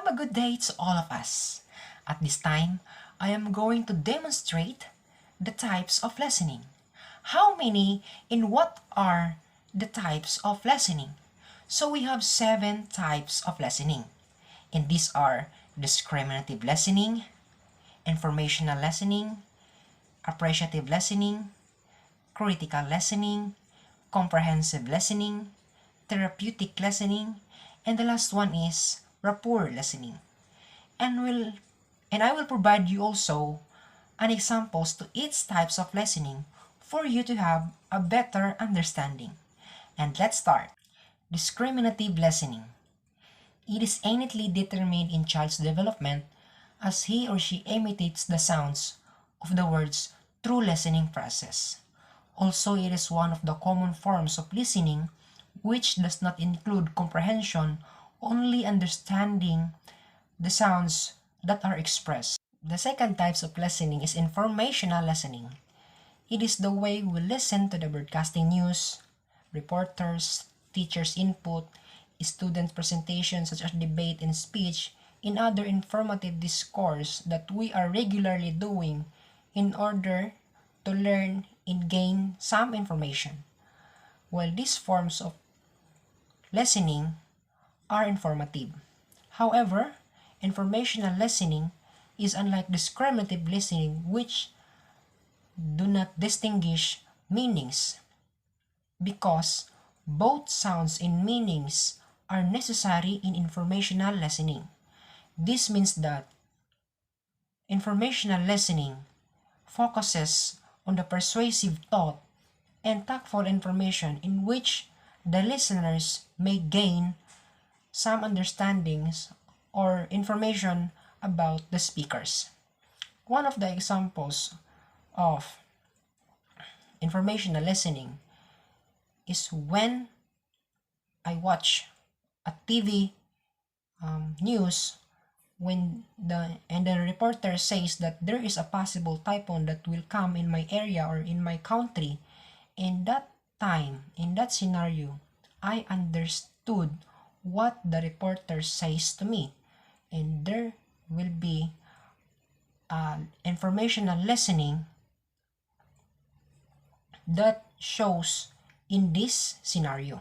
Have a good day to all of us. At this time, I am going to demonstrate the types of listening. How many and what are the types of listening? So we have 7 types of listening. And these are discriminative listening, informational listening, appreciative listening, critical listening, comprehensive listening, therapeutic listening, and the last one is rapport listening. And I will provide you also an examples to each types of listening for you to have a better understanding. And let's start. Discriminative listening. It is innately determined in child's development as he or she imitates the sounds of the words through listening process. Also, it is one of the common forms of listening which does not include comprehension, only understanding the sounds that are expressed. The second types of listening is informational listening. It is the way we listen to the broadcasting news, reporters, teachers' input, students' presentations such as debate and speech, and other informative discourse that we are regularly doing in order to learn and gain some information. While these forms of listening are informative. However, informational listening is unlike discriminative listening, which do not distinguish meanings, because both sounds and meanings are necessary in informational listening. This means that informational listening focuses on the persuasive thought and tactful information in which the listeners may gain some understandings or information about the speakers. One of the examples of informational listening is when I watch a TV news when the reporter says that there is a possible typhoon that will come in my area or in my country. In that time, in that scenario, I understood what the reporter says to me, and there will be informational listening that shows in this scenario.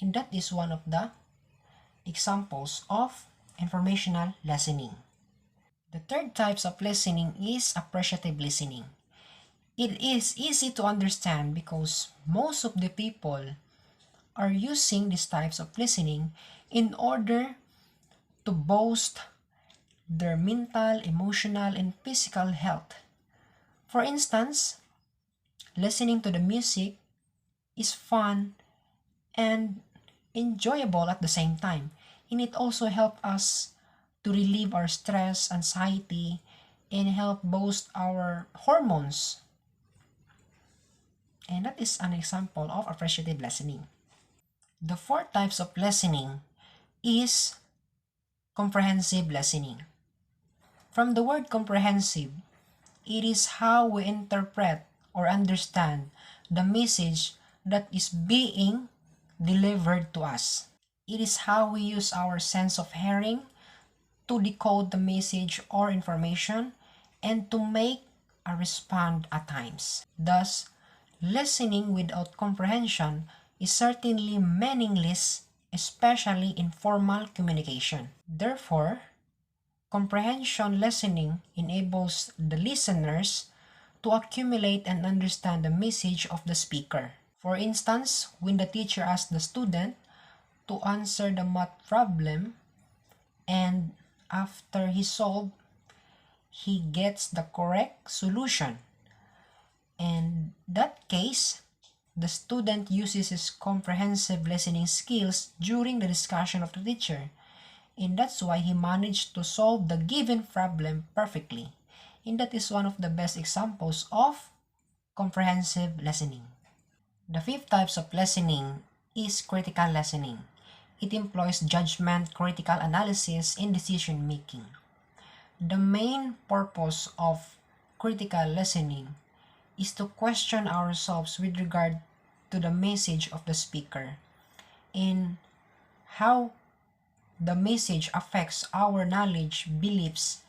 And that is one of the examples of informational listening. The third types of listening is appreciative listening. It is easy to understand because most of the people are using these types of listening in order to boost their mental, emotional, and physical health. For instance, listening to the music is fun and enjoyable at the same time, and it also helps us to relieve our stress, anxiety, and help boost our hormones. And that is an example of appreciative listening. The fourth types of listening is comprehensive listening. From the word comprehensive, it is how we interpret or understand the message that is being delivered to us. It is how we use our sense of hearing to decode the message or information and to make a respond at times. Thus, listening without comprehension is certainly meaningless, especially in formal communication. Therefore, comprehension listening enables the listeners to accumulate and understand the message of the speaker. For instance, when the teacher asks the student to answer the math problem, and after he solves, he gets the correct solution. In that case, the student uses his comprehensive listening skills during the discussion of the teacher, and that's why he managed to solve the given problem perfectly. And that is one of the best examples of comprehensive listening. The fifth types of listening is critical listening. It employs judgment, critical analysis, and decision making. The main purpose of critical listening is to question ourselves with regard to the message of the speaker and how the message affects our knowledge, beliefs,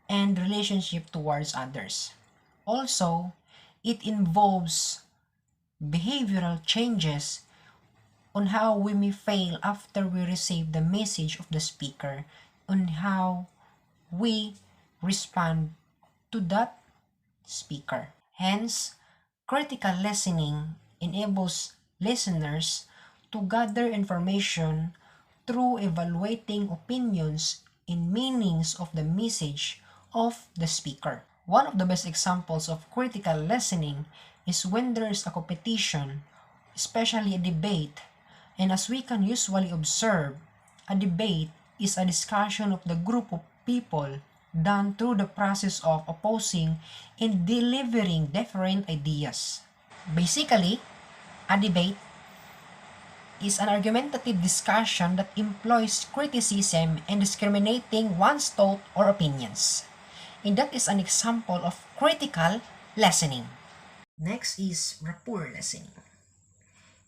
and relationship towards others. Also, it involves behavioral changes on how we may fail after we receive the message of the speaker, on how we respond to that speaker. Hence, critical listening enables listeners to gather information through evaluating opinions and meanings of the message of the speaker. One of the best examples of critical listening is when there is a competition, especially a debate, and as we can usually observe, a debate is a discussion of the group of people done through the process of opposing and delivering different ideas. Basically, a debate is an argumentative discussion that employs criticism and discriminating one's thought or opinions. And that is an example of critical listening. Next is rapport listening.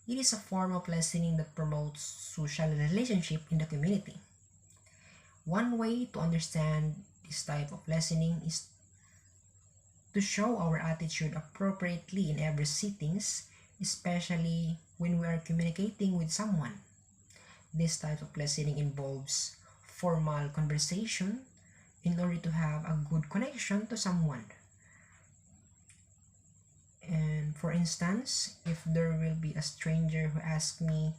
It is a form of listening that promotes social relationship in the community. One way to understand this type of listening is to show our attitude appropriately in every settings, especially when we are communicating with someone. This type of listening involves formal conversation in order to have a good connection to someone. And for instance, if there will be a stranger who asks me,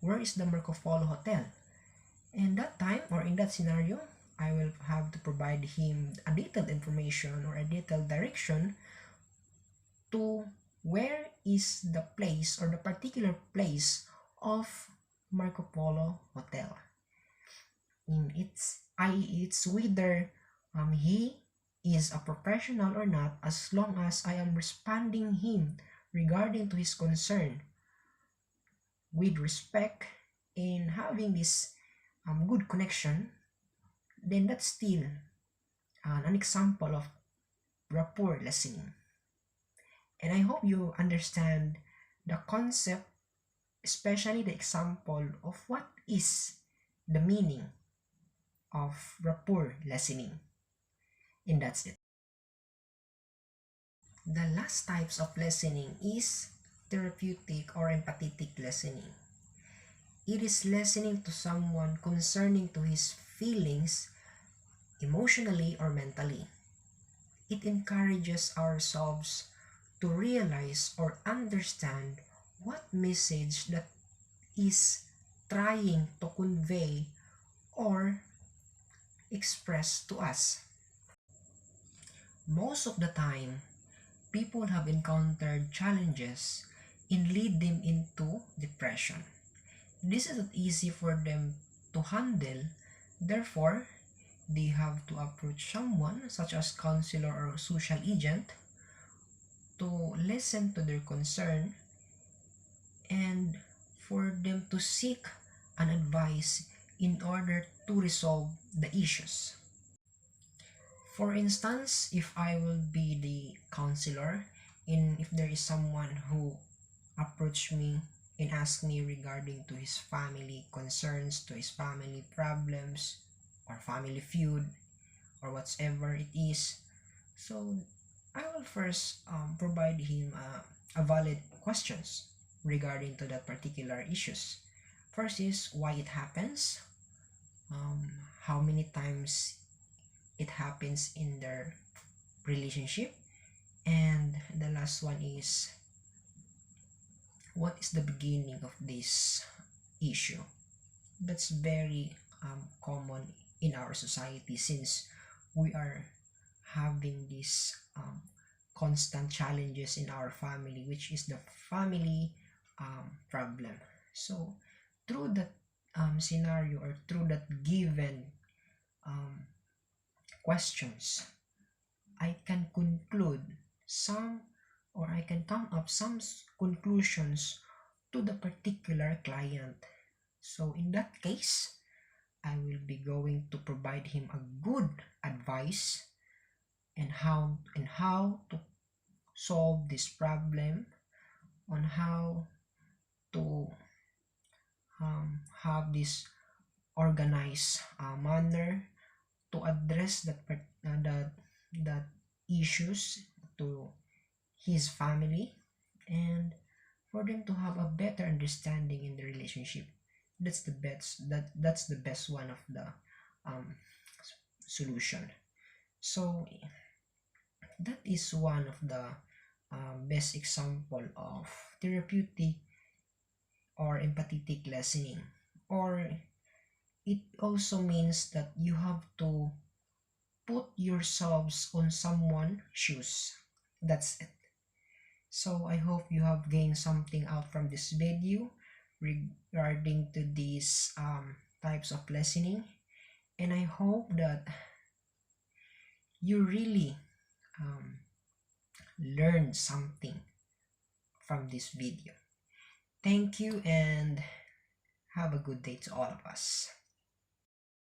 where is the Marco Polo Hotel? In that time or in that scenario, I will have to provide him a detailed information or a detailed direction to where is the place or the particular place of Marco Polo Hotel. It's whether he is a professional or not, as long as I am responding him regarding to his concern with respect in having this good connection, then that's still an example of rapport listening. And I hope you understand the concept, especially the example of what is the meaning of rapport listening. And that's it. The last types of listening is therapeutic or empathetic listening. It is listening to someone concerning to his feelings emotionally or mentally. It encourages ourselves to realize or understand what message that is trying to convey or express to us. Most of the time, people have encountered challenges and lead them into depression. This is not easy for them to handle, therefore, they have to approach someone such as counselor or social agent to listen to their concern and for them to seek an advice in order to resolve the issues. For instance, if I will be the counselor and if there is someone who approach me and ask me regarding to his family concerns, to his family problems or family feud or whatever it is, so I will first provide him a valid questions regarding to that particular issues. First is why it happens, how many times it happens in their relationship, and the last one is what is the beginning of this issue. That's very common in our society since we are having these constant challenges in our family, which is the family problem. So through that scenario or through that given um, questions, I can conclude some or I can come up some conclusions to the particular client. So in that case, I will be going to provide him a good advice and how to solve this problem, on how to have this organized manner to address that issues to his family, and for them to have a better understanding in the relationship. That's the best one of the um, solution. So that is one of the best example of therapeutic or empathetic listening. Or it also means that you have to put yourselves on someone's shoes. That's it. So I hope you have gained something out from this video regarding to these types of listening, and I hope that you really um, learned something from this video. Thank you and have a good day to all of us.